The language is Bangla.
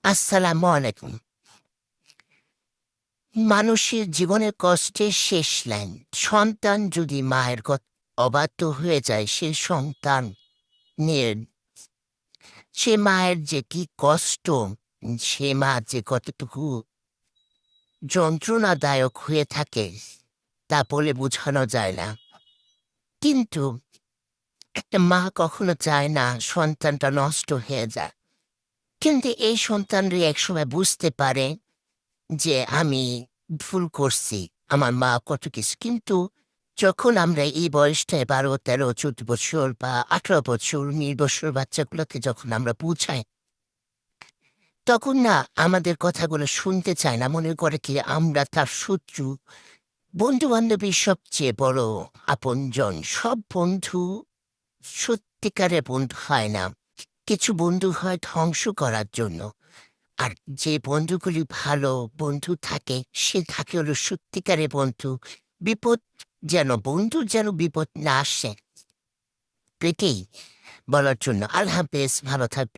আসসালামু আলাইকুম। মানুষের জীবনের কষ্টের শেষ লাইন। সন্তান যদি মায়ের অবাধ্য হয়ে যায়, সে সন্তান নিয়ে সে মায়ের যে কি কষ্ট, সে মা যে কতটুকু যন্ত্রণাদায়ক হয়ে থাকে, তা বলে বোঝানো যায় না। কিন্তু একটা মা কখনো চায় না সন্তানটা নষ্ট হয়ে যায়। কিন্তু এই সন্তানরা একসময় বুঝতে পারে যে আমি ভুল করছি। আমার মা কত কিছু। কিন্তু যখন আমরা এই বয়সটায় ১২, ১৩, ১৪ বছর বা ১৮ বছর, ১৯ বছর বাচ্চাগুলোকে যখন আমরা বুঝাই, তখন না আমাদের কথাগুলো শুনতে চায় না। মনে করে কি আমরা তার শত্রু। বন্ধু-বান্ধবী সবচেয়ে বড় আপনজন। সব বন্ধু সত্যিকারের বন্ধু হয় না। কিছু বন্ধু হয় ধ্বংস করার জন্য। আর যে বন্ধুগুলি ভালো বন্ধু থাকে, সে থাকে হলো সত্যিকারের বন্ধু। বিপদ বন্ধুর যেন বিপদ না আসে, এটাই বলার জন্য। আল্লাহ হাফেজ, ভালো থাকবেন।